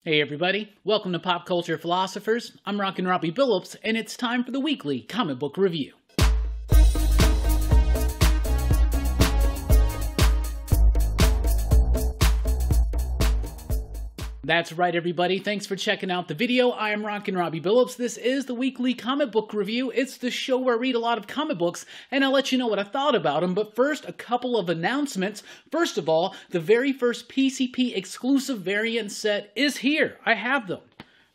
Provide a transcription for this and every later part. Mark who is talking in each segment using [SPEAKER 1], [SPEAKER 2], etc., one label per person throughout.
[SPEAKER 1] Hey everybody, welcome to Pop Culture Philosophers. I'm Rockin' Robbie Billups, and it's time for the weekly comic book review. That's right, everybody. Thanks for checking out the video. I am Rockin' Robbie Billups. This is the weekly comic book review. It's the show where I read a lot of comic books, and I'll let you know what I thought about them. But first, a couple of announcements. First of all, the very first PCP exclusive variant set is here. I have them.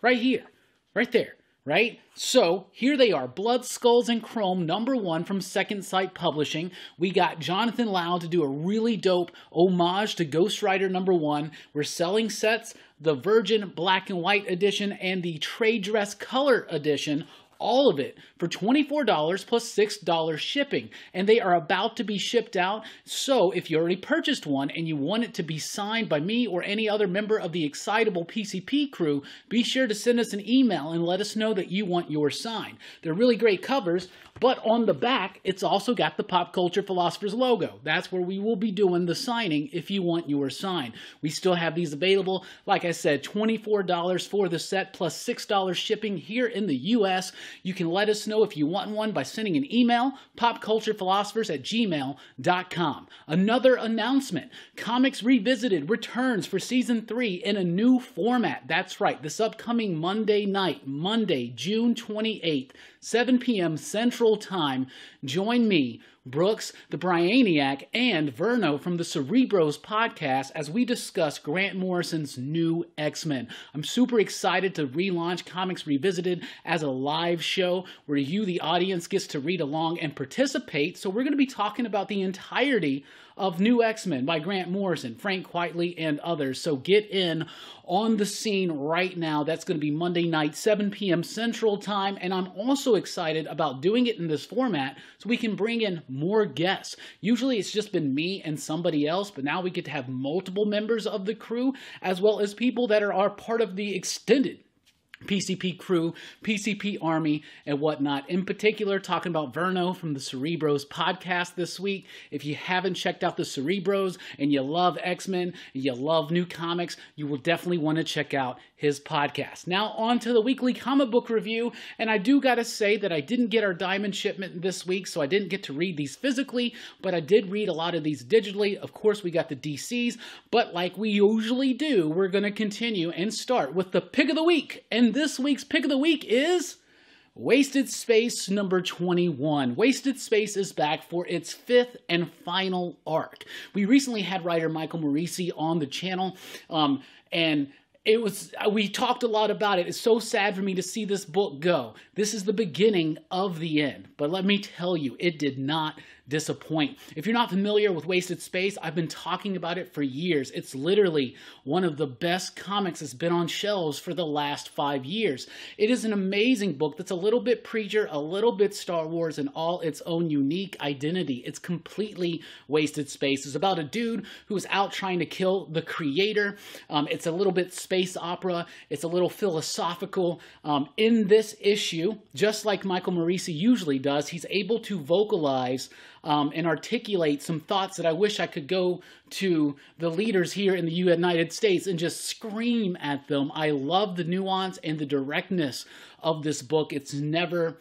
[SPEAKER 1] Right here. Right there. Right? So, here they are. Blood, Skulls, and Chrome, #1 from Second Sight Publishing. We got Jonathan Lau to do a really dope homage to Ghost Rider #1. We're selling sets, the Virgin Black and White Edition and the Trade Dress Color Edition. All of it for $24 plus $6 shipping, and they are about to be shipped out. So if you already purchased one and you want it to be signed by me or any other member of the Excitable PCP crew, be sure to send us an email and let us know that you want yours signed. They're really great covers, but on the back, it's also got the Pop Culture Philosophers logo. That's where we will be doing the signing if you want yours signed. We still have these available. Like I said, $24 for the set plus $6 shipping here in the US. You can let us know if you want one by sending an email, popculturephilosophers@gmail.com. Another announcement, Comics Revisited returns for Season 3 in a new format. That's right, this upcoming Monday night, Monday, June 28th, 7 p.m. Central Time. Join me, Brooks, the Brianiac, and Verno from the Cerebros podcast as we discuss Grant Morrison's new X-Men. I'm super excited to relaunch Comics Revisited as a live show where you, the audience, gets to read along and participate. So we're going to be talking about the entirety of New X-Men by Grant Morrison, Frank Quitely, and others. So get in on the scene right now. That's going to be Monday night, 7 p.m. Central Time. And I'm also excited about doing it in this format so we can bring in more guests. Usually it's just been me and somebody else, but now we get to have multiple members of the crew as well as people that are part of the extended PCP crew, PCP Army, and whatnot. In particular, talking about Verno from the Cerebros podcast this week. If you haven't checked out the Cerebros and you love X-Men, you love new comics, you will definitely want to check out his podcast. Now on to the weekly comic book review, and I do gotta say that I didn't get our Diamond shipment this week, so I didn't get to read these physically, but I did read a lot of these digitally. Of course, we got the DCs, but like we usually do, we're gonna continue and start with the pick of the week. And this week's pick of the week is Wasted Space #21. Wasted Space is back for its 5th and final arc. We recently had writer Michael Morisi on the channel, and we talked a lot about it. It's so sad for me to see this book go. This is the beginning of the end. But let me tell you, it did not disappoint. If you're not familiar with Wasted Space, I've been talking about it for years. It's literally one of the best comics that's been on shelves for the last 5 years. It is an amazing book that's a little bit Preacher, a little bit Star Wars, and all its own unique identity. It's completely Wasted Space. It's about a dude who's out trying to kill the creator. It's a little bit space opera. It's a little philosophical. In this issue, just like Michael Morisi usually does, he's able to vocalize and articulate some thoughts that I wish I could go to the leaders here in the United States and just scream at them. I love the nuance and the directness of this book. It's never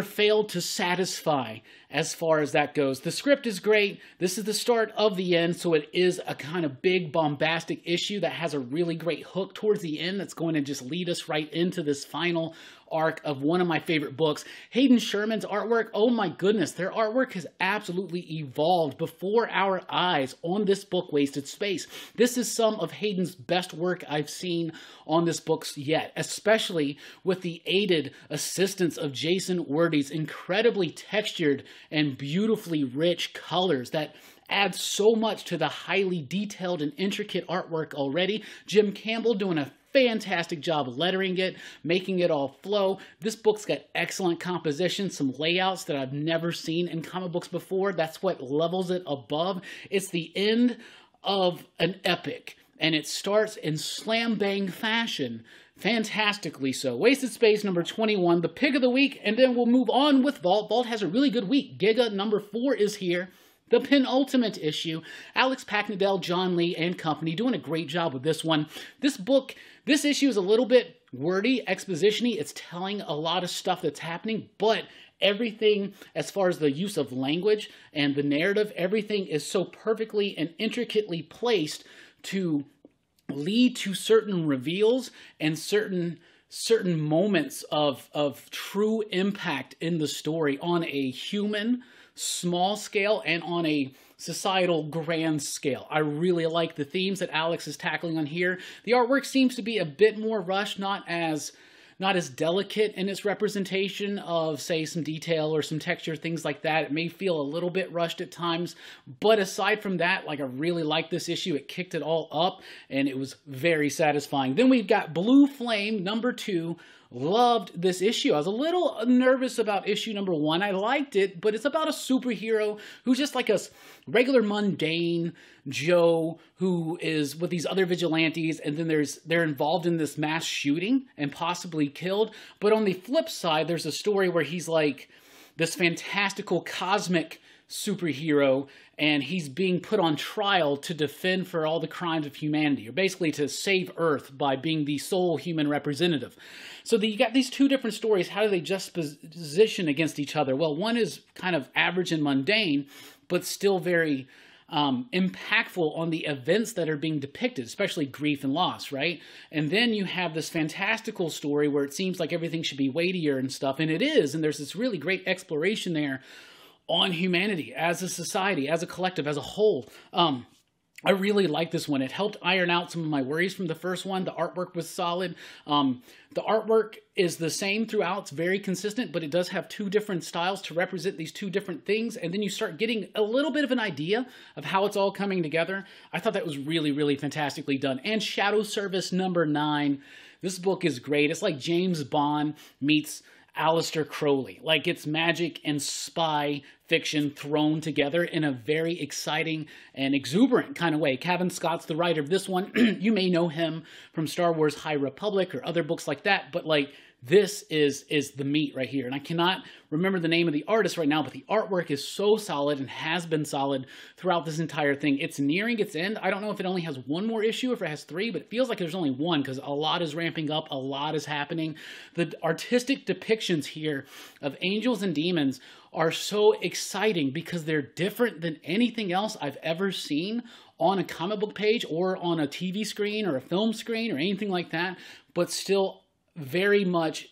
[SPEAKER 1] failed to satisfy as far as that goes. The script is great. This is the start of the end, so it is a kind of big, bombastic issue that has a really great hook towards the end that's going to just lead us right into this final arc of one of my favorite books. Hayden Sherman's artwork, oh my goodness, their artwork has absolutely evolved before our eyes on this book, Wasted Space. This is some of Hayden's best work I've seen on this book yet, especially with the aided assistance of Jason Werdy's incredibly textured and beautifully rich colors that add so much to the highly detailed and intricate artwork already. Jim Campbell doing a fantastic job lettering it, making it all flow. This book's got excellent composition, some layouts that I've never seen in comic books before. That's what levels it above. It's the end of an epic, and it starts in slam-bang fashion. Fantastically so. Wasted Space #21, the pick of the week, and then we'll move on with Vault. Vault has a really good week. Giga #4 is here. The penultimate issue, Alex Packnadell, John Lee, and company doing a great job with this one. This issue is a little bit wordy, exposition-y. It's telling a lot of stuff that's happening, but everything, as far as the use of language and the narrative, everything is so perfectly and intricately placed to lead to certain reveals and certain moments of true impact in the story on a human small scale and on a societal grand scale. I really like the themes that Alex is tackling on here. The artwork seems to be a bit more rushed, not as delicate in its representation of, say, some detail or some texture, things like that. It may feel a little bit rushed at times, but aside from that, like, I really like this issue. It kicked it all up, and it was very satisfying. Then we've got Blue Flame, #2. Loved this issue. I was a little nervous about issue #1. I liked it, but it's about a superhero who's just like a regular mundane Joe who is with these other vigilantes, and then they're involved in this mass shooting and possibly killed. But on the flip side, there's a story where he's like this fantastical cosmic superhero, and he's being put on trial to defend for all the crimes of humanity, or basically to save Earth by being the sole human representative. So you got these two different stories. How do they just position against each other? Well, one is kind of average and mundane, but still very impactful on the events that are being depicted, especially grief and loss, right? And then you have this fantastical story where it seems like everything should be weightier and stuff, and it is, and there's this really great exploration there on humanity as a society, as a collective, as a whole. I really like this one. It helped iron out some of my worries from the first one. The artwork was solid. The artwork is the same throughout. It's very consistent, but it does have two different styles to represent these two different things. And then you start getting a little bit of an idea of how it's all coming together. I thought that was really, really fantastically done. And Shadow Service #9. This book is great. It's like James Bond meets Aleister Crowley. Like, it's magic and spy fiction thrown together in a very exciting and exuberant kind of way. Kevin Scott's the writer of this one. You may know him from Star Wars High Republic or other books like that, but like, this is the meat right here. And I cannot remember the name of the artist right now, but the artwork is so solid and has been solid throughout this entire thing. It's nearing its end. I don't know if it only has one more issue or if it has 3, but it feels like there's only one because a lot is ramping up, a lot is happening. The artistic depictions here of angels and demons are so exciting because they're different than anything else I've ever seen on a comic book page or on a TV screen or a film screen or anything like that, but still very much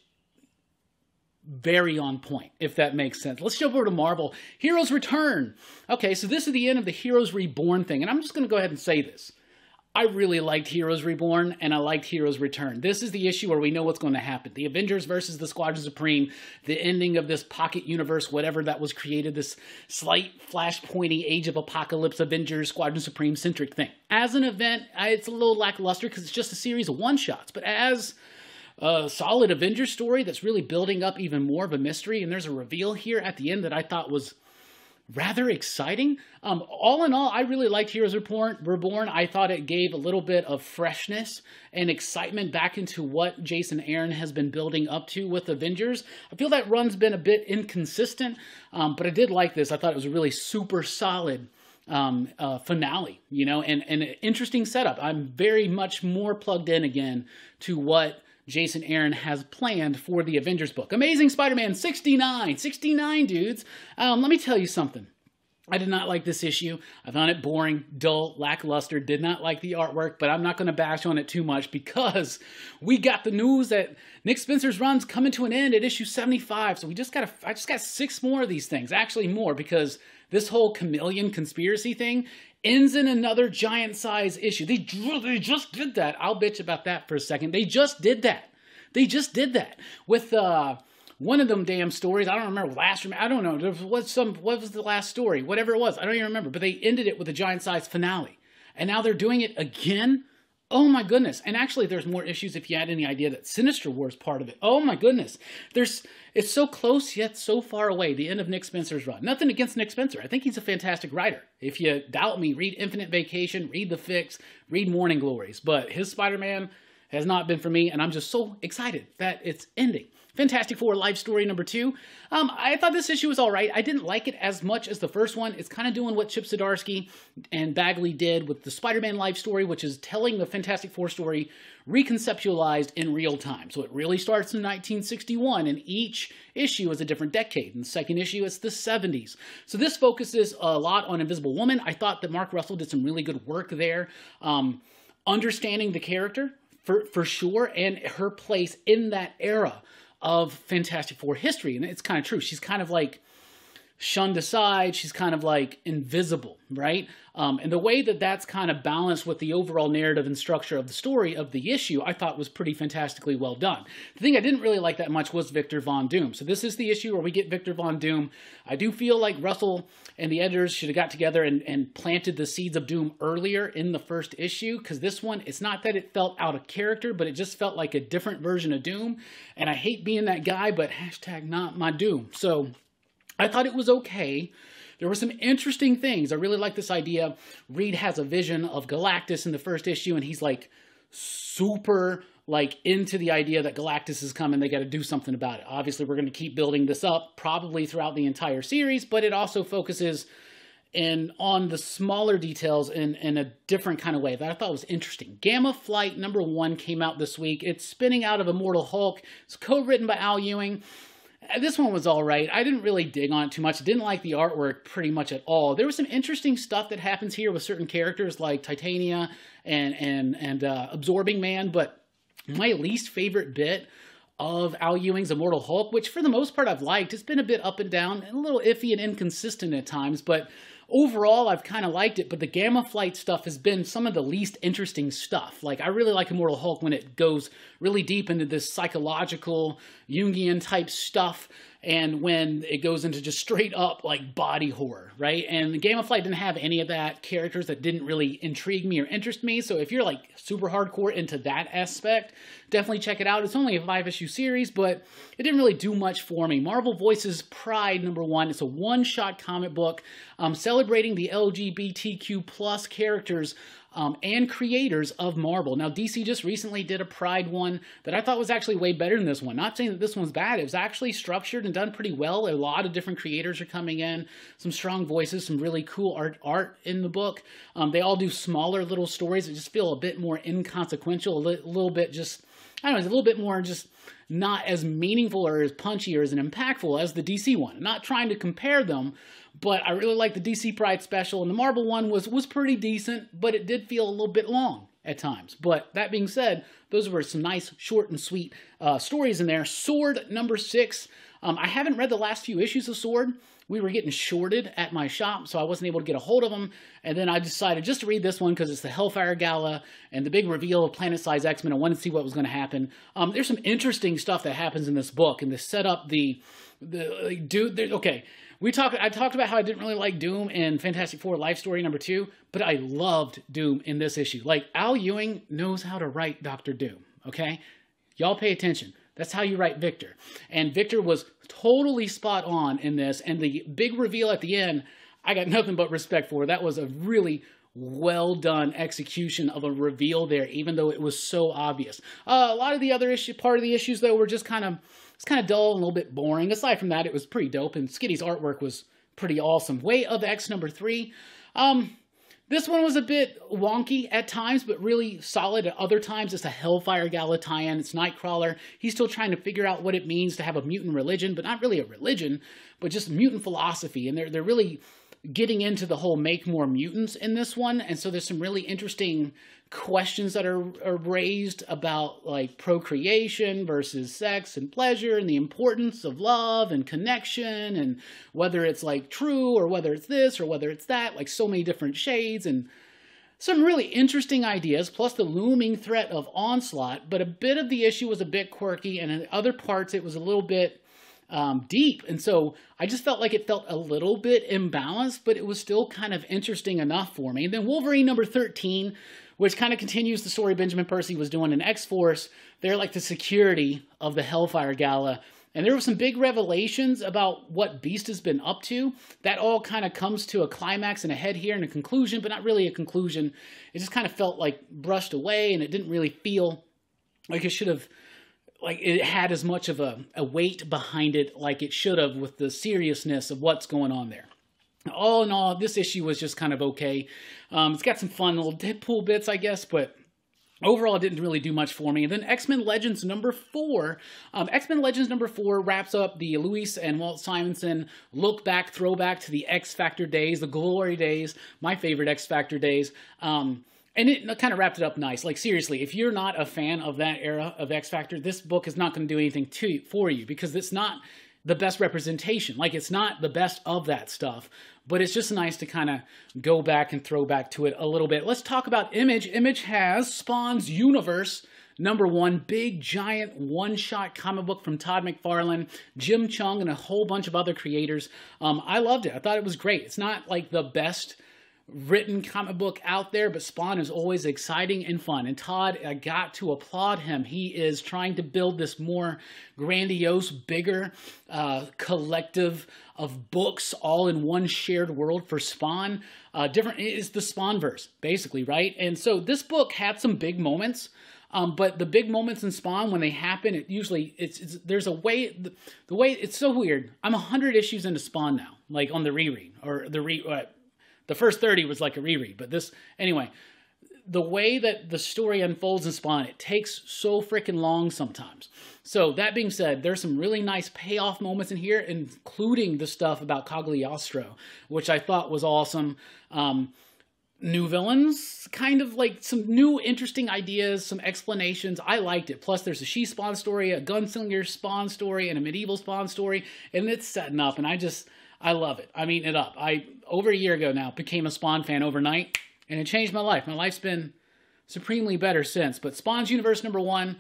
[SPEAKER 1] very on point, if that makes sense. Let's jump over to Marvel. Heroes Return. Okay, so this is the end of the Heroes Reborn thing, and I'm just going to go ahead and say this. I really liked Heroes Reborn, and I liked Heroes Return. This is the issue where we know what's going to happen. The Avengers versus the Squadron Supreme, the ending of this pocket universe, whatever that was created, this slight flashpointy Age of Apocalypse Avengers Squadron Supreme centric thing. As an event, it's a little lackluster because it's just a series of one-shots, but as a solid Avengers story that's really building up even more of a mystery, and there's a reveal here at the end that I thought was rather exciting. All in all, I really liked Heroes Reborn. I thought it gave a little bit of freshness and excitement back into what Jason Aaron has been building up to with Avengers. I feel that run's been a bit inconsistent, but I did like this. I thought it was a really super solid finale, you know, and an interesting setup. I'm very much more plugged in again to what Jason Aaron has planned for the Avengers book. Amazing Spider-Man 69. 69, dudes. Let me tell you something. I did not like this issue. I found it boring, dull, lackluster, did not like the artwork, but I'm not going to bash on it too much because we got the news that Nick Spencer's run's coming to an end at issue 75. So I just got 6 more of these things, actually more, because this whole chameleon conspiracy thing ends in another giant size issue. They just did that. I'll bitch about that for a second. They just did that. They just did that with one of them damn stories. I don't remember I don't know. What was the last story? Whatever it was. I don't even remember. But they ended it with a giant size finale. And now they're doing it again. Oh my goodness. And actually there's more issues if you had any idea that Sinister War is part of it. Oh my goodness. It's so close yet so far away, the end of Nick Spencer's run. Nothing against Nick Spencer. I think he's a fantastic writer. If you doubt me, read Infinite Vacation, read The Fix, read Morning Glories. But his Spider-Man It has not been for me, and I'm just so excited that it's ending. Fantastic Four Life Story number 2. I thought this issue was all right. I didn't like it as much as the first one. It's kind of doing what Chip Zdarsky and Bagley did with the Spider-Man Life Story, which is telling the Fantastic Four story reconceptualized in real time. So it really starts in 1961, and each issue is a different decade. In the second issue, it's the 70s. So this focuses a lot on Invisible Woman. I thought that Mark Russell did some really good work there, understanding the character for sure, and her place in that era of Fantastic Four history. And it's kind of true. She's kind of like shunned aside. She's kind of like invisible, right? And the way that that's kind of balanced with the overall narrative and structure of the story of the issue, I thought was pretty fantastically well done. The thing I didn't really like that much was Victor Von Doom. So this is the issue where we get Victor Von Doom. I do feel like Russell and the editors should have got together and planted the seeds of Doom earlier in the first issue, because this one, it's not that it felt out of character, but it just felt like a different version of Doom. And I hate being that guy, but hashtag not my Doom. So I thought it was okay. There were some interesting things. I really like this idea. Reed has a vision of Galactus in the first issue, and he's like super like into the idea that Galactus is coming. They got to do something about it. Obviously, we're going to keep building this up probably throughout the entire series, but it also focuses on the smaller details in a different kind of way that I thought was interesting. Gamma Flight number 1 came out this week. It's spinning out of Immortal Hulk. It's co-written by Al Ewing. This one was all right. I didn't really dig on it too much. Didn't like the artwork pretty much at all. There was some interesting stuff that happens here with certain characters like Titania and Absorbing Man, but my least favorite bit of Al Ewing's Immortal Hulk, which for the most part I've liked, it's been a bit up and down, and a little iffy and inconsistent at times, but overall, I've kind of liked it, but the Gamma Flight stuff has been some of the least interesting stuff. Like, I really like Immortal Hulk when it goes really deep into this psychological, Jungian type stuff, and when it goes into just straight up, like, body horror, right? And the Gamma Flight didn't have any of that, characters that didn't really intrigue me or interest me, so if you're, like, super hardcore into that aspect, definitely check it out. It's only a 5-issue series, but it didn't really do much for me. Marvel Voices Pride number 1. It's a one-shot comic book celebrating the LGBTQ plus characters and creators of Marvel. Now, DC just recently did a Pride one that I thought was actually way better than this one. Not saying that this one's bad. It was actually structured and done pretty well. A lot of different creators are coming in. Some strong voices, some really cool art in the book. They all do smaller little stories that just feel a bit more inconsequential, a little bit just, I don't know, it's a little bit more just not as meaningful or as punchy or as impactful as the DC one. I'm not trying to compare them, but I really like the DC Pride special, and the Marvel one was pretty decent, but it did feel a little bit long at times. But that being said, those were some nice, short and sweet stories in there. Sword number 6. I haven't read the last few issues of Sword. We were getting shorted at my shop, so I wasn't able to get a hold of them. And then I decided just to read this one because it's the Hellfire Gala and the big reveal of Planet-Size X-Men. I wanted to see what was going to happen. There's some interesting stuff that happens in this book, and to set up okay. I talked about how I didn't really like Doom in Fantastic Four Life Story number 2, but I loved Doom in this issue. Like, Al Ewing knows how to write Dr. Doom, okay? Y'all pay attention. That's how you write Victor. And Victor was totally spot on in this, and the big reveal at the end, I got nothing but respect for. That was a really well done execution of a reveal there, even though it was so obvious. A lot of the other part of the issues, though, were just kind of dull and a little bit boring. Aside from that, it was pretty dope, and Skitty's artwork was pretty awesome. Way of X number 3. This one was a bit wonky at times, but really solid at other times. It's a Hellfire Gala tie-in. It's Nightcrawler. He's still trying to figure out what it means to have a mutant religion, but not really a religion, but just mutant philosophy. And they're really getting into the whole make more mutants in this one. And so there's some really interesting questions that are raised about, like, procreation versus sex and pleasure and the importance of love and connection and whether it's, like, true or whether it's this or whether it's that, like, so many different shades and some really interesting ideas, plus the looming threat of onslaught. But a bit of the issue was a bit quirky, and in other parts it was a little bit deep, and so I just felt like it felt a little bit imbalanced, but it was still kind of interesting enough for me. And then Wolverine number 13, which kind of continues the story Benjamin Percy was doing in X-Force. They're like the security of the Hellfire Gala, and there were some big revelations about what Beast has been up to. That all kind of comes to a climax and a head here and a conclusion, but not really a conclusion. It just kind of felt like brushed away, and it didn't really feel like it should have, like it had as much of a weight behind it like it should have, with the seriousness of what's going on there. All in all, this issue was just kind of okay. It's got some fun little Deadpool bits, I guess, but overall, it didn't really do much for me. And then XMen Legends number 4. XMen Legends number 4 wraps up the Louise and Walt Simonson look back, throwback to the X Factor days, the glory days, my favorite X Factor days. And it kind of wrapped it up nice. Like, seriously, if you're not a fan of that era of X Factor, this book is not going to do anything for you, because it's not the best representation. Like, it's not the best of that stuff, but it's just nice to kind of go back and throw back to it a little bit. Let's talk about Image. Image has Spawn's Universe number 1, big, giant, one-shot comic book from Todd McFarlane, Jim Chung, and a whole bunch of other creators. I loved it. I thought it was great. It's not like the best written comic book out there, but Spawn is always exciting and fun. And Todd, I got to applaud him. He is trying to build this more grandiose, bigger collective of books all in one shared world for Spawn. It's the Spawnverse, basically, right? And so this book had some big moments. But the big moments in Spawn, when they happen, it usually, there's a way, the way, it's so weird. I'm 100 issues into Spawn now, like on the reread, or the first 30 was like a reread, but this, anyway, the way that the story unfolds in Spawn, it takes so freaking long sometimes. So that being said, there's some really nice payoff moments in here, including the stuff about Cagliostro, which I thought was awesome. New villains, kind of like some new interesting ideas, some explanations. I liked it. Plus there's a She-Spawn story, a Gunslinger Spawn story, and a Medieval Spawn story, and it's setting up, and I love it. I'm eating it up. Over a year ago now, became a Spawn fan overnight, and it changed my life. My life's been supremely better since. But Spawn's Universe number 1,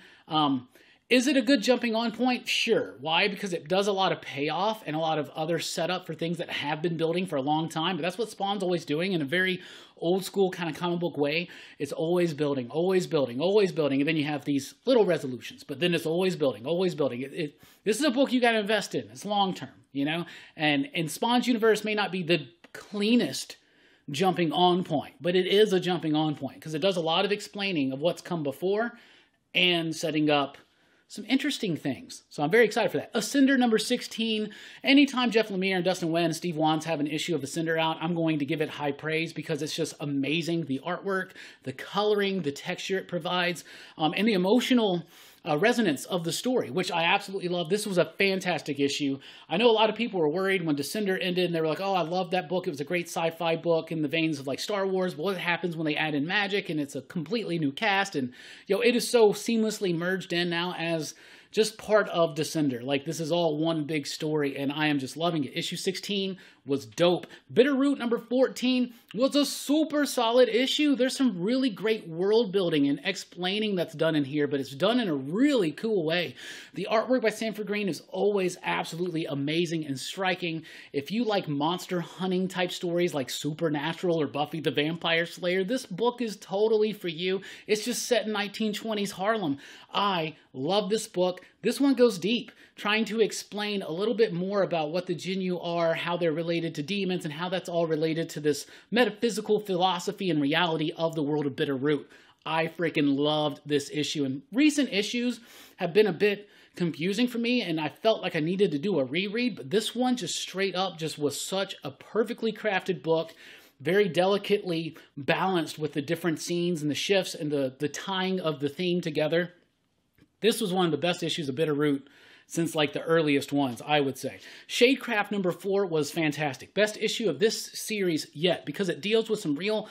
[SPEAKER 1] is it a good jumping on point? Sure. Why? Because it does a lot of payoff and a lot of other setup for things that have been building for a long time. But that's what Spawn's always doing in a very old school kind of comic book way. It's always building, always building, always building. And then you have these little resolutions, but then it's always building, always building. This is a book you got to invest in. It's long term, you know? And Spawn's Universe may not be the cleanest jumping on point, but it is a jumping on point because it does a lot of explaining of what's come before and setting up some interesting things. So I'm very excited for that. Ascender number 16. Anytime Jeff Lemire and Dustin Nguyen and Steve Wands have an issue of Ascender out, I'm going to give it high praise because it's just amazing. The artwork, the coloring, the texture it provides, and the emotional resonance of the story, which I absolutely love. This was a fantastic issue. I know a lot of people were worried when Descender ended and they were like, oh, I love that book. It was a great sci-fi book in the veins of like Star Wars. But what happens when they add in magic and it's a completely new cast? And, it is so seamlessly merged in now as just part of Descender. Like, this is all one big story, and I am just loving it. Issue 16 was dope. Bitterroot number 14 was a super solid issue. There's some really great world building and explaining that's done in here, but it's done in a really cool way. The artwork by Sanford Green is always absolutely amazing and striking. If you like monster hunting type stories like Supernatural or Buffy the Vampire Slayer, this book is totally for you. It's just set in 1920s Harlem. I love this book. This one goes deep, trying to explain a little bit more about what the Jinyu are, how they're related to demons, and how that's all related to this metaphysical philosophy and reality of the world of Bitterroot. I freaking loved this issue, and recent issues have been a bit confusing for me, and I felt like I needed to do a reread, but this one just straight up just was such a perfectly crafted book, very delicately balanced with the different scenes and the shifts and the tying of the theme together. This was one of the best issues of Bitterroot since like the earliest ones, I would say. Shadecraft number 4 was fantastic. Best issue of this series yet, because it deals with some real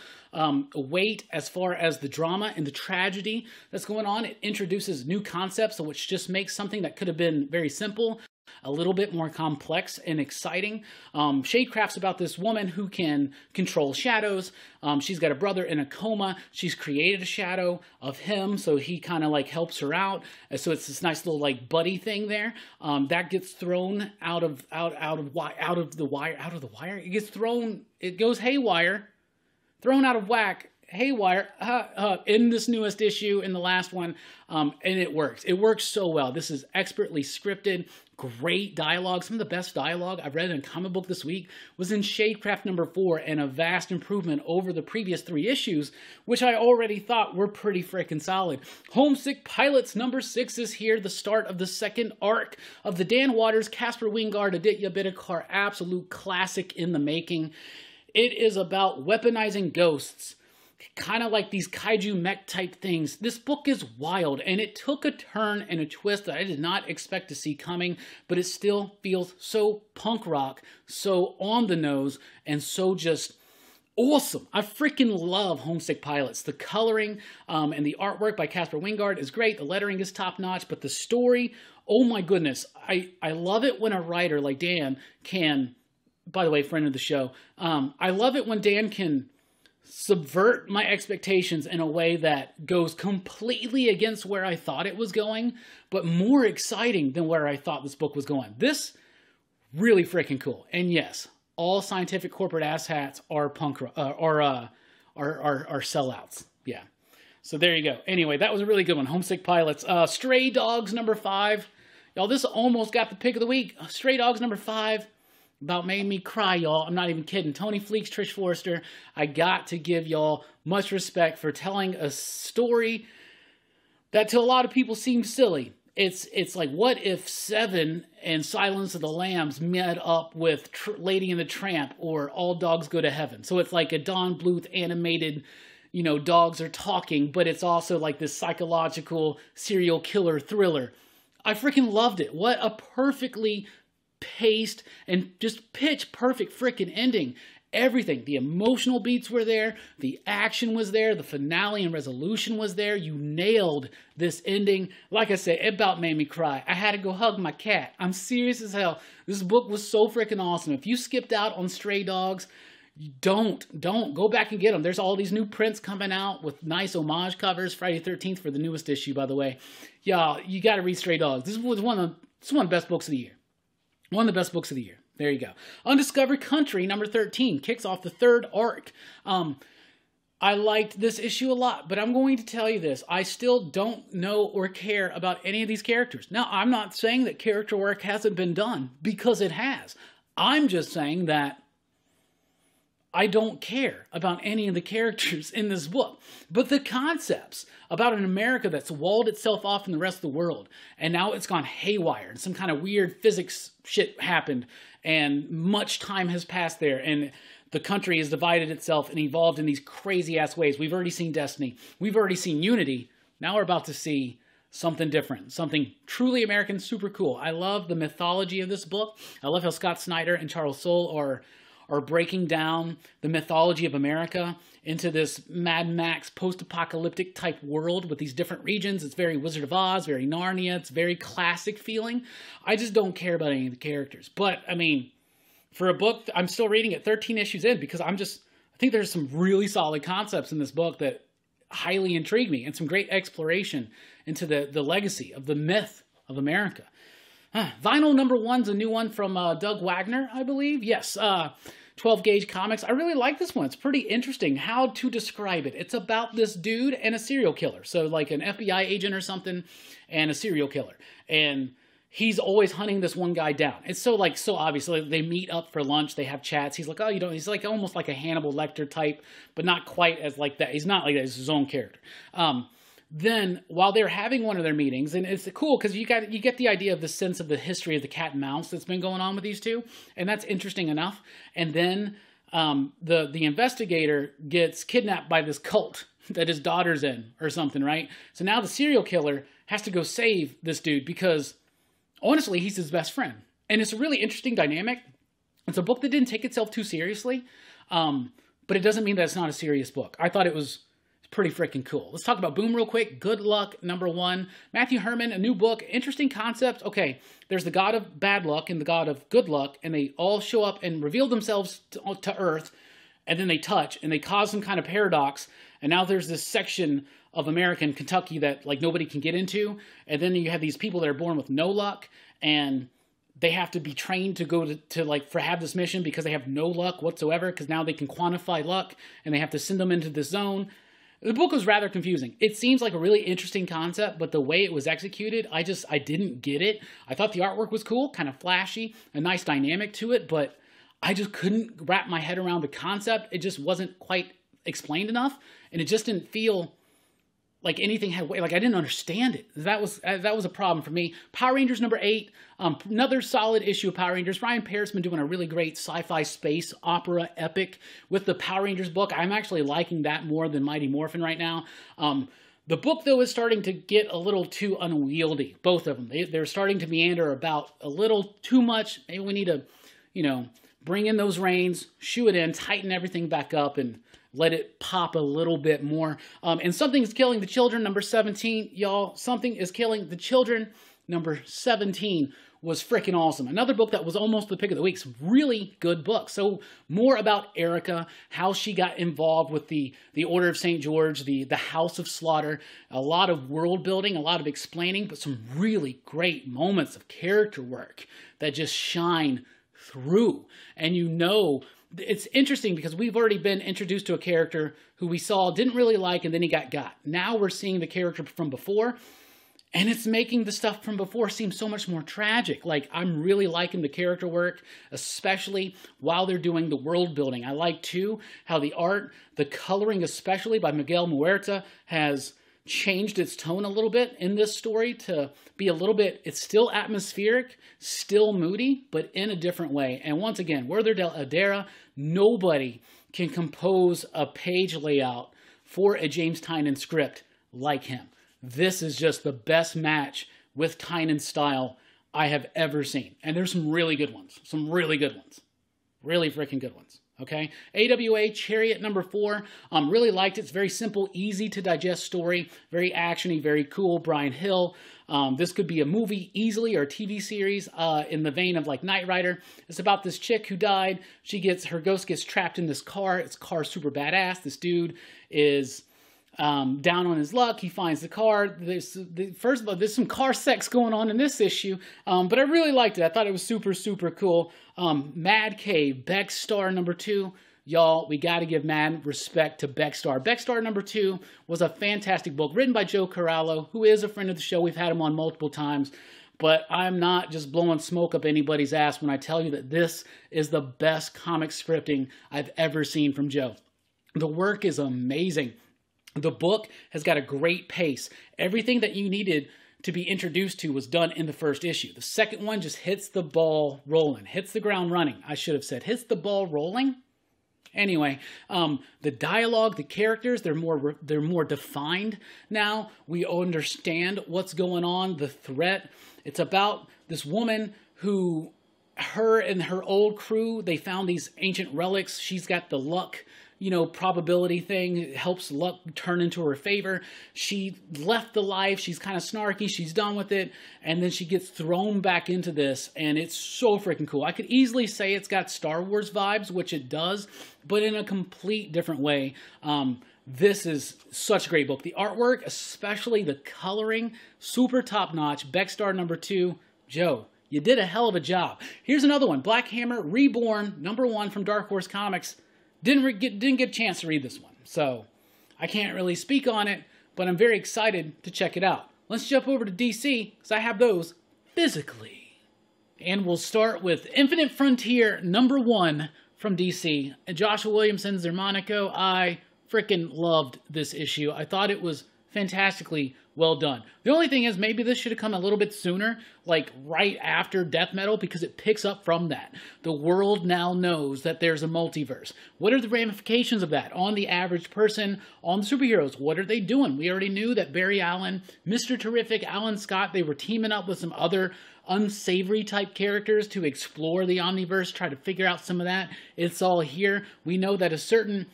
[SPEAKER 1] weight as far as the drama and the tragedy that's going on. It introduces new concepts, which just makes something that could have been very simple a little bit more complex and exciting. Shadecraft's about this woman who can control shadows. She's got a brother in a coma. She's created a shadow of him, so he kind of like helps her out. So it's this nice little like buddy thing there. That gets thrown out of the wire. It gets thrown. It goes haywire, thrown out of whack, haywire in this newest issue, in the last one, and it works. It works so well. This is expertly scripted, great dialogue. Some of the best dialogue I've read in a comic book this week was in Shadecraft #4, and a vast improvement over the previous 3 issues, which I already thought were pretty freaking solid. Homesick Pilots #6 is here, the start of the 2nd arc of the Dan Waters, Casper Wingard, Aditya Bidikar absolute classic in the making. It is about weaponizing ghosts, kind of like these kaiju mech type things. This book is wild, and it took a turn and a twist that I did not expect to see coming, but it still feels so punk rock, so on the nose, and so just awesome. I freaking love Homesick Pilots. The coloring and the artwork by Casper Wingard is great. The lettering is top notch, but the story, oh my goodness. I love it when a writer like Dan can, by the way, friend of the show, I love it when Dan can subvert my expectations in a way that goes completely against where I thought it was going, but more exciting than where I thought this book was going. This, really freaking cool. And yes, all scientific corporate asshats are are sellouts. Yeah. So there you go. Anyway, that was a really good one. Homesick Pilots. Stray Dogs #5. Y'all, this almost got the pick of the week. Stray Dogs #5. About made me cry, y'all. I'm not even kidding. Tony Fleeks, Trish Forrester. I got to give y'all much respect for telling a story that to a lot of people seems silly. It's like, what if Seven and Silence of the Lambs met up with Lady and the Tramp or All Dogs Go to Heaven? So it's like a Don Bluth animated, you know, dogs are talking, but it's also like this psychological serial killer thriller. I freaking loved it. What a perfectly paced and just pitch perfect freaking ending. Everything. The emotional beats were there. The action was there. The finale and resolution was there. You nailed this ending. Like I said, it about made me cry. I had to go hug my cat. I'm serious as hell. This book was so freaking awesome. If you skipped out on Stray Dogs, don't go back and get them. There's all these new prints coming out with nice homage covers. Friday the 13th for the newest issue, by the way. Y'all, you got to read Stray Dogs. This was one of the best books of the year. One of the best books of the year. There you go. Undiscovered Country, #13, kicks off the 3rd arc. I liked this issue a lot, but I'm going to tell you this. I still don't know or care about any of these characters. Now, I'm not saying that character work hasn't been done, because it has. I'm just saying that I don't care about any of the characters in this book. But the concepts about an America that's walled itself off from the rest of the world, and now it's gone haywire, and some kind of weird physics shit happened, and much time has passed there, and the country has divided itself and evolved in these crazy-ass ways. We've already seen Destiny. We've already seen Unity. Now we're about to see something different, something truly American, super cool. I love the mythology of this book. I love how Scott Snyder and Charles Soule are breaking down the mythology of America into this Mad Max post-apocalyptic type world with these different regions. It's very Wizard of Oz, very Narnia. It's very classic feeling. I just don't care about any of the characters. But, I mean, for a book, I'm still reading it 13 issues in, because I think there's some really solid concepts in this book that highly intrigue me, and some great exploration into the legacy of the myth of America. Vinyl #1's a new one from Doug Wagner, I believe. Yes, 12 Gauge Comics. I really like this one. It's pretty interesting. How to describe it? It's about this dude and a serial killer. So like an FBI agent or something and a serial killer. And he's always hunting this one guy down. It's so obvious. Like, they meet up for lunch. They have chats. He's like, oh, he's like almost like a Hannibal Lecter type, but not quite as like that. He's not like that. He's his own character. Then, while they're having one of their meetings, and it's cool because you get the idea of the sense of the history of the cat and mouse that's been going on with these two, and that's interesting enough. And then the investigator gets kidnapped by this cult that his daughter's in or something, right? So now the serial killer has to go save this dude because, honestly, he's his best friend. And it's a really interesting dynamic. It's a book that didn't take itself too seriously, but it doesn't mean that it's not a serious book. I thought it was pretty freaking cool. Let's talk about Boom real quick. Good Luck, #1. Matthew Herman, a new book. Interesting concept. Okay, there's the god of bad luck and the god of good luck, and they all show up and reveal themselves to Earth, and then they touch, and they cause some kind of paradox, and now there's this section of American Kentucky that like nobody can get into, and then you have these people that are born with no luck, and they have to be trained to go to have this mission because they have no luck whatsoever, because now they can quantify luck and they have to send them into the zone. The book was rather confusing. It seems like a really interesting concept, but the way it was executed, I didn't get it. I thought the artwork was cool, kind of flashy, a nice dynamic to it, but I just couldn't wrap my head around the concept. It just wasn't quite explained enough, and it just didn't feel like anything had weight. Like, I didn't understand it. That was a problem for me. Power Rangers number 8, another solid issue of Power Rangers. Ryan Parrott's been doing a really great sci-fi space opera epic with the Power Rangers book. I'm actually liking that more than Mighty Morphin right now. The book, though, is starting to get a little too unwieldy, both of them. They're starting to meander about a little too much. Maybe we need to, bring in those reins, shoe it in, tighten everything back up, and let it pop a little bit more. And Something is Killing the Children, number 17. Y'all, Something is Killing the Children, number 17 was freaking awesome. Another book that was almost the pick of the week. Really good book. So more about Erica, how she got involved with the Order of St. George, the House of Slaughter. A lot of world building, a lot of explaining, but some really great moments of character work that just shine through. And it's interesting because we've already been introduced to a character who we saw, didn't really like, and then he got. Now we're seeing the character from before, and it's making the stuff from before seem so much more tragic. Like, I'm really liking the character work, especially while they're doing the world building. I like, too, how the art, the coloring especially by Miguel Muerta, has changed its tone a little bit in this story to be a little bit, it's still atmospheric, still moody, but in a different way. And once again, Werther del Adera, nobody can compose a page layout for a James Tynion script like him. This is just the best match with Tynion's style I have ever seen. And there's some really good ones. Some really good ones. Really freaking good ones. Okay, AWA Chariot number 4, really liked it. It's very simple, easy to digest story, very actiony, very cool. Brian Hill. This could be a movie easily or a TV series in the vein of like Knight Rider. It's about this chick who died. Her ghost gets trapped in this car. Its car's super badass. This dude is down on his luck. He finds the car. First of all, there's some car sex going on in this issue, but I really liked it. I thought it was super, super cool. Mad Cave, Beck Star number 2. Y'all, we got to give mad respect to Beck Star. Beck Star number 2 was a fantastic book written by Joe Corallo, who is a friend of the show. We've had him on multiple times, but I'm not just blowing smoke up anybody's ass when I tell you that this is the best comic scripting I've ever seen from Joe. The work is amazing. The book has got a great pace. Everything that you needed to be introduced to was done in the first issue. The second one just hits the ball rolling, hits the ground running. I should have said hits the ball rolling. Anyway, the dialogue, the characters, they're more defined now. We understand what's going on, the threat. It's about this woman who, her and her old crew, they found these ancient relics. She's got the luck, probability thing. It helps luck turn into her favor. She left the life. She's kind of snarky. She's done with it. And then she gets thrown back into this. And it's so freaking cool. I could easily say it's got Star Wars vibes, which it does, but in a complete different way. This is such a great book. The artwork, especially the coloring, super top-notch. Becstar number 2. Joe, you did a hell of a job. Here's another one. Black Hammer, Reborn, number 1 from Dark Horse Comics. Didn't get a chance to read this one, so I can't really speak on it, but I'm very excited to check it out. Let's jump over to DC, because I have those physically. And we'll start with Infinite Frontier number 1 from DC. And Joshua Williamson's Zermanico. I freaking loved this issue. I thought it was fantastically well done. The only thing is, maybe this should have come a little bit sooner, like right after Death Metal, because it picks up from that. The world now knows that there's a multiverse. What are the ramifications of that on the average person, on the superheroes? What are they doing? We already knew that Barry Allen, Mr. Terrific, Alan Scott, they were teaming up with some other unsavory type characters to explore the Omniverse, try to figure out some of that. It's all here. We know that a certain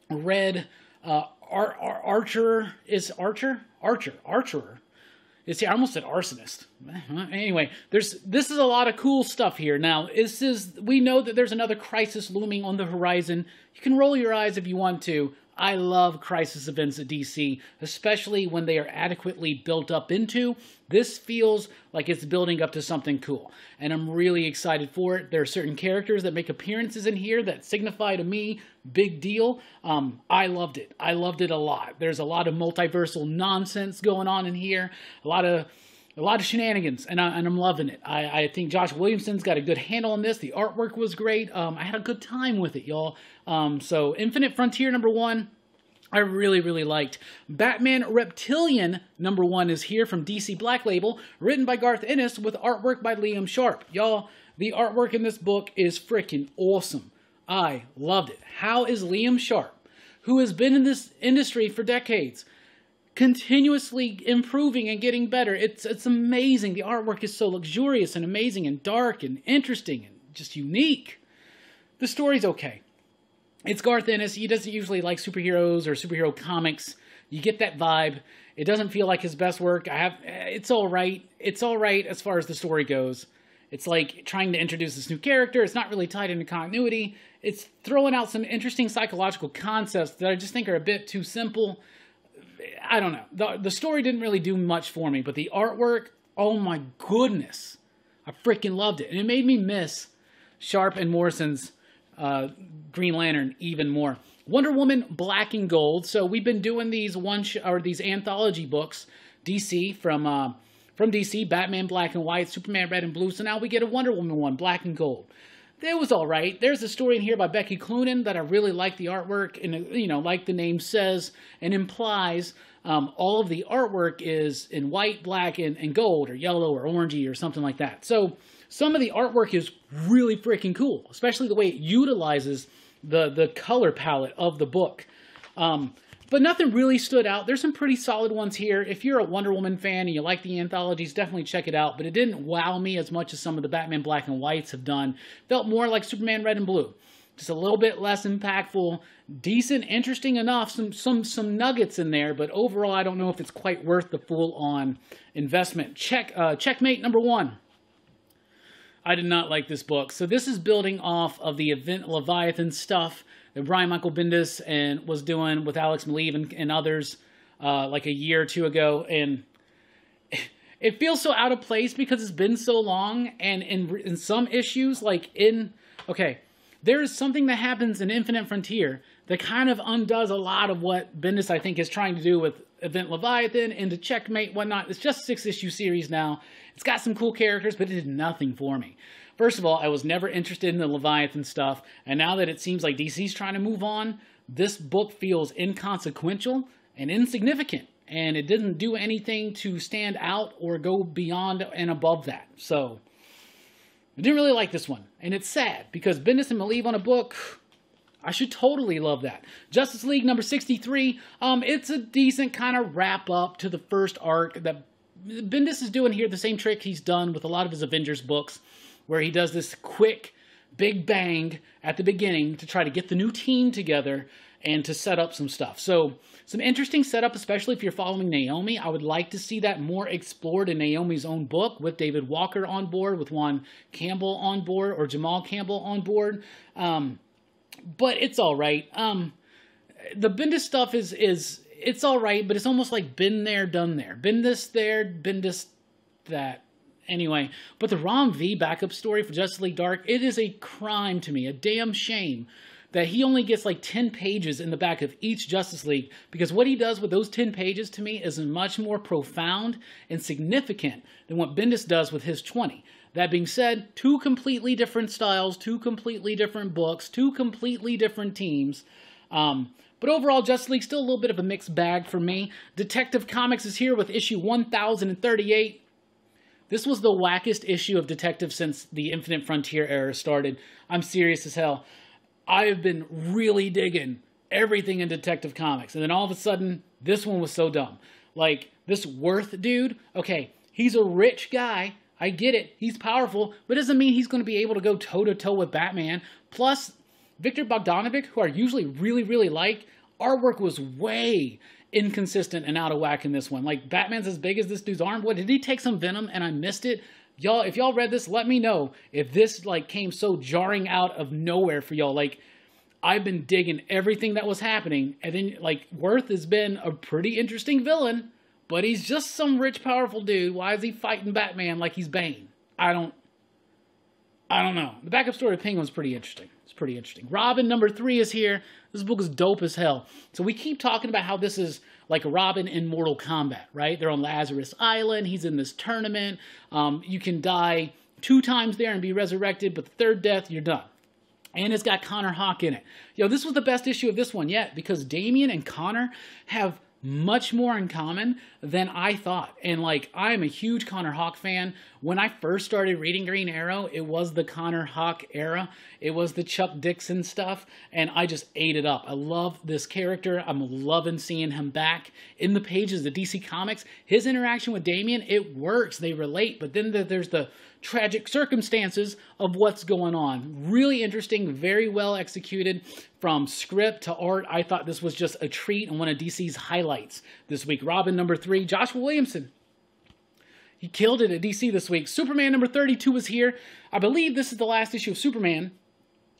[SPEAKER 1] red Archer is here. I almost said arsonist. Anyway, this is a lot of cool stuff here. Now, we know that there's another crisis looming on the horizon. You can roll your eyes if you want to. I love crisis events at DC, especially when they are adequately built up into. This feels like it's building up to something cool, and I'm really excited for it. There are certain characters that make appearances in here that signify to me, big deal. I loved it. I loved it a lot. There's a lot of multiversal nonsense going on in here, a lot of shenanigans, and I'm loving it. I think Josh Williamson's got a good handle on this. The artwork was great. I had a good time with it, y'all. So Infinite Frontier #1, I really, really liked. Batman Reptilian #1 is here from DC Black Label, written by Garth Ennis with artwork by Liam Sharp. Y'all, the artwork in this book is freaking awesome. I loved it. How is Liam Sharp, who has been in this industry for decades, continuously improving and getting better? It's amazing. The artwork is so luxurious and amazing and dark and interesting and just unique. The story's okay. It's Garth Ennis. He doesn't usually like superheroes or superhero comics. You get that vibe. It doesn't feel like his best work. It's all right. It's all right as far as the story goes. It's like trying to introduce this new character. It's not really tied into continuity. It's throwing out some interesting psychological concepts that I just think are a bit too simple. I don't know. The story didn't really do much for me, but the artwork, oh my goodness. I freaking loved it. And it made me miss Sharp and Morrison's Green Lantern even more. Wonder Woman Black and Gold. So we've been doing these these anthology books, DC from DC, Batman Black and White, Superman Red and Blue. So now we get a Wonder Woman one, Black and Gold. It was all right. There's a story in here by Becky Cloonan that I really like the artwork, and you know, like the name says and implies, all of the artwork is in white, black, and gold, or yellow, or orangey, or something like that. So some of the artwork is really freaking cool, especially the way it utilizes the color palette of the book. But nothing really stood out. There's some pretty solid ones here. If you're a Wonder Woman fan and you like the anthologies, definitely check it out. But it didn't wow me as much as some of the Batman Black and Whites have done. Felt more like Superman Red and Blue. Just a little bit less impactful. Decent, interesting enough. Some nuggets in there. But overall, I don't know if it's quite worth the full-on investment. Checkmate #1. I did not like this book. So this is building off of the Event Leviathan stuff that Brian Michael Bendis was doing with Alex Maleev and others like a year or two ago. And it feels so out of place because it's been so long. And in some issues, there is something that happens in Infinite Frontier that kind of undoes a lot of what Bendis, I think, is trying to do with Event Leviathan into Checkmate, whatnot. It's just a 6-issue series now. It's got some cool characters, but it did nothing for me. First of all, I was never interested in the Leviathan stuff, and now that it seems like DC's trying to move on, this book feels inconsequential and insignificant, and it didn't do anything to stand out or go beyond and above that. So, I didn't really like this one, and it's sad, because Bendis and Maleev on a book, I should totally love that. Justice League #63, it's a decent kind of wrap-up to the first arc that Bendis is doing here, the same trick he's done with a lot of his Avengers books, where he does this quick, big bang at the beginning to try to get the new team together and to set up some stuff. So, some interesting setup, especially if you're following Naomi. I would like to see that more explored in Naomi's own book, with David Walker on board, with Juan Campbell on board, or Jamal Campbell on board. But it's all right. The Bendis stuff it's all right, but it's almost like been there, done there. Bendis there, Bendis that. Anyway, but the Rom V backup story for Justice League Dark, it is a crime to me, a damn shame that he only gets like 10 pages in the back of each Justice League, because what he does with those 10 pages to me is much more profound and significant than what Bendis does with his 20. That being said, 2 completely different styles, 2 completely different books, 2 completely different teams. But overall, Justice League still a little bit of a mixed bag for me. Detective Comics is here with issue 1038. This was the wackest issue of Detective since the Infinite Frontier era started. I'm serious as hell. I have been really digging everything in Detective Comics. And then all of a sudden, this one was so dumb. Like, this Worth dude, okay, he's a rich guy. I get it. He's powerful. But it doesn't mean he's going to be able to go toe-to-toe with Batman. Plus, Victor Bogdanovic, who I usually really, really like, artwork was way inconsistent and out of whack in this one. Like, Batman's as big as this dude's arm. What, did he take some venom and I missed it? Y'all, if y'all read this, let me know if this, like, came so jarring out of nowhere for y'all. Like, I've been digging everything that was happening. And then, like, Worth has been a pretty interesting villain, but he's just some rich, powerful dude. Why is he fighting Batman like he's Bane? I don't know. The backup story of Penguin's pretty interesting. It's pretty interesting. Robin #3 is here. This book is dope as hell. So we keep talking about how this is like Robin in Mortal Kombat, right? They're on Lazarus Island. He's in this tournament. You can die 2 times there and be resurrected, but the 3rd death, you're done. And it's got Connor Hawke in it. Yo, this was the best issue of this one yet, because Damian and Connor have much more in common than I thought. And like, I'm a huge Connor Hawke fan. When I first started reading Green Arrow, it was the Connor Hawke era. It was the Chuck Dixon stuff, and I just ate it up. I love this character. I'm loving seeing him back in the pages of DC Comics. His interaction with Damian, it works. They relate, but then there's the tragic circumstances of what's going on. Really interesting, very well executed. From script to art, I thought this was just a treat and one of DC's highlights this week. Robin #3, Joshua Williamson. He killed it at DC this week. Superman #32 is here. I believe this is the last issue of Superman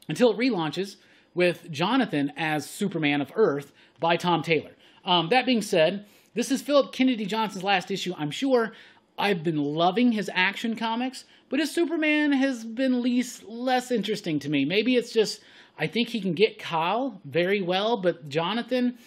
[SPEAKER 1] until it relaunches with Jonathan as Superman of Earth by Tom Taylor. That being said, this is Philip Kennedy Johnson's last issue, I'm sure. I've been loving his action comics, but his Superman has been less interesting to me. Maybe it's just, I think he can get Kyle very well, but Jonathan,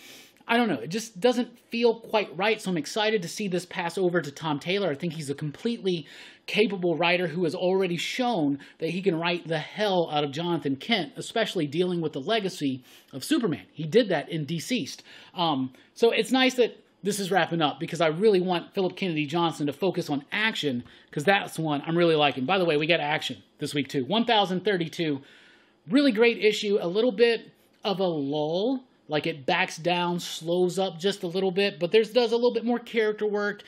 [SPEAKER 1] I don't know. It just doesn't feel quite right, so I'm excited to see this pass over to Tom Taylor. I think he's a completely capable writer who has already shown that he can write the hell out of Jonathan Kent, especially dealing with the legacy of Superman. He did that in Deceased. So it's nice that this is wrapping up, because I really want Philip Kennedy Johnson to focus on action, because that's one I'm really liking. By the way, we got action this week too. 1032, really great issue. A little bit of a lull, like it backs down, slows up just a little bit, but does a little bit more character work.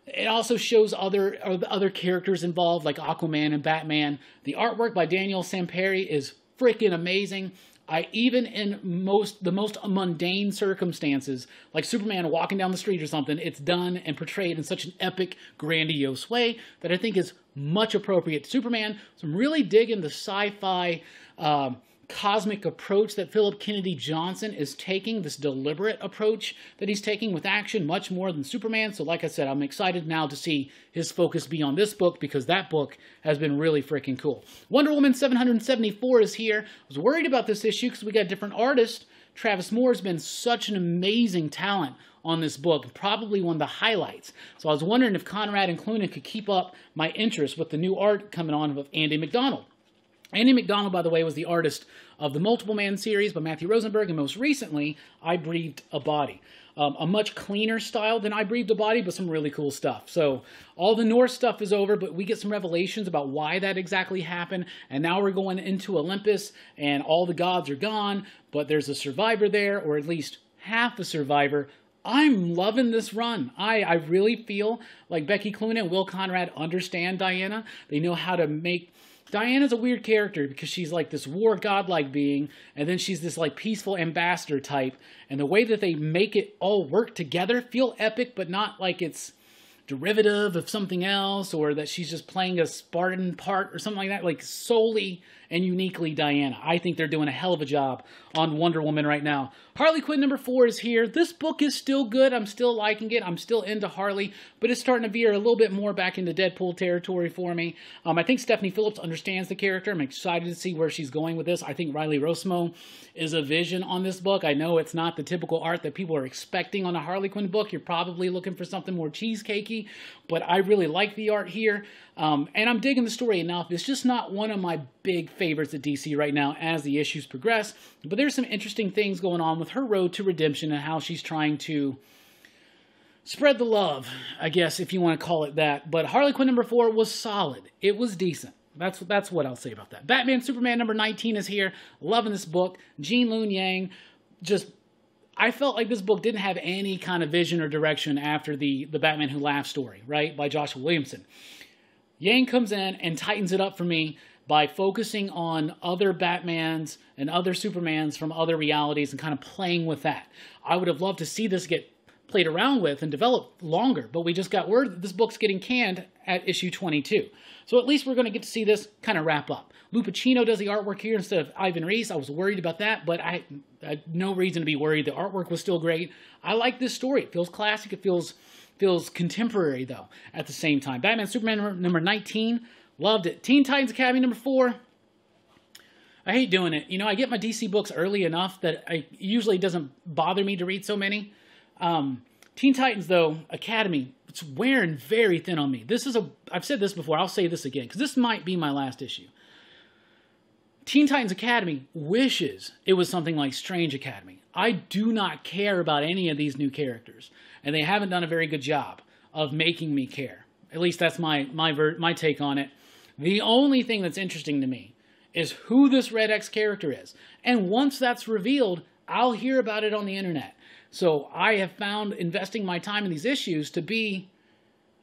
[SPEAKER 1] It also shows other characters involved, like Aquaman and Batman. The artwork by Daniel Samperi is freaking amazing. Even in the most mundane circumstances, like Superman walking down the street or something, it's done and portrayed in such an epic, grandiose way that I think is much appropriate to Superman. So I'm really digging the sci-fi cosmic approach that Philip Kennedy Johnson is taking, this deliberate approach that he's taking with action, much more than Superman. So like I said, I'm excited now to see his focus be on this book, because that book has been really freaking cool. Wonder Woman 774 is here. I was worried about this issue because we got a different artist. Travis Moore has been such an amazing talent on this book, probably one of the highlights. So I was wondering if Conrad and Clunin could keep up my interest with the new art coming on with Andy McDonald. Andy McDonald, by the way, was the artist of the Multiple Man series by Matthew Rosenberg, and most recently, I Breathed a Body. A much cleaner style than I Breathed a Body, but some really cool stuff. So all the Norse stuff is over, but we get some revelations about why that exactly happened, and now we're going into Olympus, and all the gods are gone, but there's a survivor there, or at least half a survivor. I'm loving this run. I really feel like Becky Cloonan and Will Conrad understand Diana. They know how to make... Diana's a weird character because she's like this war godlike being, and then she's this like peaceful ambassador type, and the way that they make it all work together feel epic, but not like it's derivative of something else, or that she's just playing a Spartan part or something like that, like solely and uniquely Diana. I think they're doing a hell of a job on Wonder Woman right now. Harley Quinn #4 is here. This book is still good. I'm still liking it. I'm still into Harley, but it's starting to veer a little bit more back into Deadpool territory for me. I think Stephanie Phillips understands the character. I'm excited to see where she's going with this. I think Riley Rosmo is a vision on this book. I know it's not the typical art that people are expecting on a Harley Quinn book. You're probably looking for something more cheesecakey, but I really like the art here. And I'm digging the story enough. It's just not one of my big favorites at DC right now as the issues progress. But there's some interesting things going on with her road to redemption and how she's trying to spread the love, I guess, if you want to call it that. But Harley Quinn #4 was solid. It was decent. That's what I'll say about that. Batman Superman #19 is here. Loving this book. Jean Lune Yang. I felt like this book didn't have any kind of vision or direction after the Batman Who Laughs story, right, by Joshua Williamson. Yang comes in and tightens it up for me by focusing on other Batmans and other Supermans from other realities and kind of playing with that. I would have loved to see this get played around with and developed longer, but we just got word that this book's getting canned at issue 22. So at least we're going to get to see this kind of wrap up. Lou Pacino does the artwork here instead of Ivan Reis. I was worried about that, but I had no reason to be worried. The artwork was still great. I like this story. It feels classic. It feels contemporary, though, at the same time. Batman Superman number 19, loved it. Teen Titans Academy number 4. I hate doing it. You know, I get my DC books early enough that it usually doesn't bother me to read so many. Teen Titans, though, Academy, it's wearing very thin on me. I've said this before, I'll say this again, because this might be my last issue. Teen Titans Academy wishes it was something like Strange Academy. I do not care about any of these new characters, and they haven't done a very good job of making me care. At least that's my take on it. The only thing that's interesting to me is who this Red X character is. And once that's revealed, I'll hear about it on the internet. So I have found investing my time in these issues to be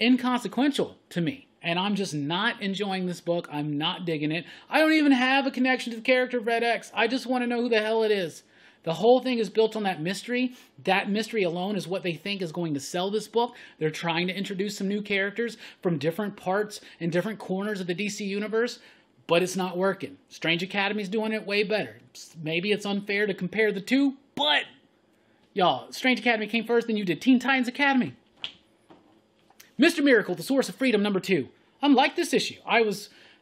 [SPEAKER 1] inconsequential to me. And I'm just not enjoying this book. I'm not digging it. I don't even have a connection to the character of Red X. I just want to know who the hell it is. The whole thing is built on that mystery. That mystery alone is what they think is going to sell this book. They're trying to introduce some new characters from different parts and different corners of the DC universe, but it's not working. Strange Academy's doing it way better. Maybe it's unfair to compare the two, but y'all, Strange Academy came first, then you did Teen Titans Academy. Mr. Miracle, The Source of Freedom, number 2. I like this issue.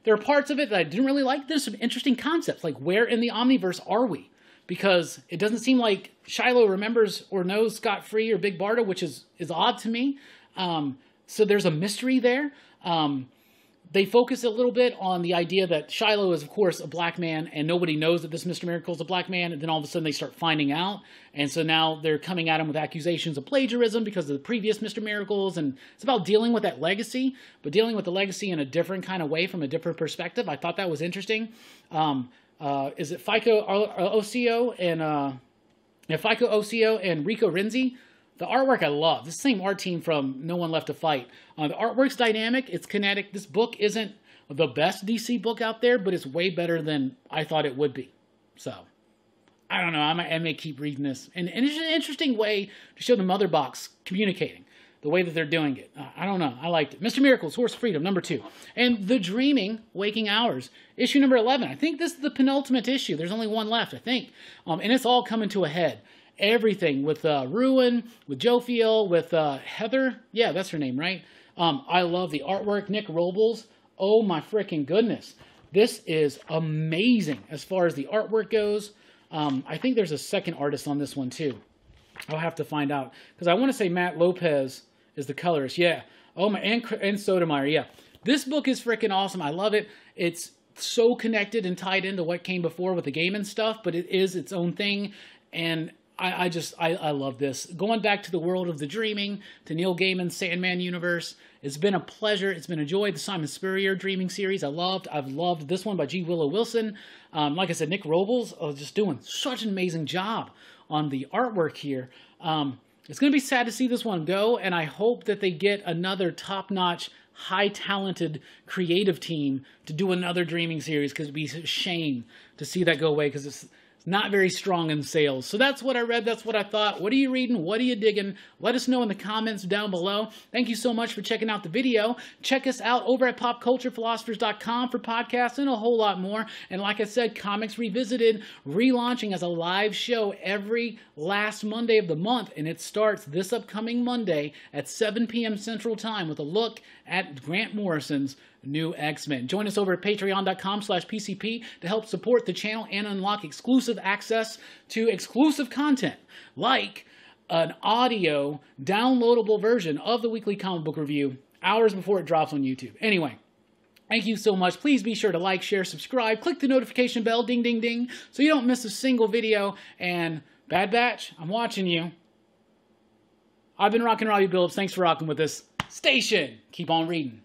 [SPEAKER 1] There are parts of it that I didn't really like. There's some interesting concepts, like where in the Omniverse are we? Because it doesn't seem like Shiloh remembers or knows Scott Free or Big Barda, which is odd to me. So there's a mystery there. They focus a little bit on the idea that Shiloh is, of course, a black man, and nobody knows that this Mr. Miracle is a black man, and then all of a sudden they start finding out, and so now they're coming at him with accusations of plagiarism because of the previous Mr. Miracles, and it's about dealing with that legacy, but dealing with the legacy in a different kind of way from a different perspective. I thought that was interesting. Is it Fico Ocio and Rico Renzi? The artwork I love. This same art team from No One Left to Fight. The artwork's dynamic. It's kinetic. This book isn't the best DC book out there, but it's way better than I thought it would be. So, I don't know. I may keep reading this. And it's an interesting way to show the Mother Box communicating. The way that they're doing it. I don't know. I liked it. Mr. Miracle, Source of Freedom, number 2. And The Dreaming, Waking Hours, issue number 11. I think this is the penultimate issue. There's only one left, I think. And it's all coming to a head. Everything with Ruin, with Jophiel, with Heather. Yeah, that's her name, right? I love the artwork. Nick Robles. Oh my freaking goodness. This is amazing as far as the artwork goes. I think there's a second artist on this one too. I'll have to find out. Because I want to say Matt Lopez is the colorist. Yeah. Oh my, and Sotomayor. Yeah. This book is freaking awesome. I love it. It's so connected and tied into what came before with the game and stuff, but it is its own thing. And I love this. Going back to the world of The Dreaming, to Neil Gaiman's Sandman universe, it's been a pleasure. It's been a joy. The Simon Spurrier Dreaming series, I've loved this one by G. Willow Wilson. Like I said, Nick Robles just doing such an amazing job on the artwork here. It's going to be sad to see this one go, and I hope that they get another top-notch, high-talented creative team to do another Dreaming series, because it'd be a shame to see that go away, because it's not very strong in sales. So that's what I read. That's what I thought. What are you reading? What are you digging? Let us know in the comments down below. Thank you so much for checking out the video. Check us out over at popculturephilosophers.com for podcasts and a whole lot more. And like I said, Comics Revisited relaunching as a live show every last Monday of the month. And it starts this upcoming Monday at 7 p.m. Central Time with a look at Grant Morrison's new X-Men. Join us over at patreon.com/PCP to help support the channel and unlock exclusive access to exclusive content like an audio downloadable version of the weekly comic book review hours before it drops on YouTube. Anyway, thank you so much. Please be sure to like, share, subscribe, click the notification bell, ding, ding, ding, so you don't miss a single video. And Bad Batch, I'm watching you. I've been rocking Robbie Billups. Thanks for rocking with this station. Keep on reading.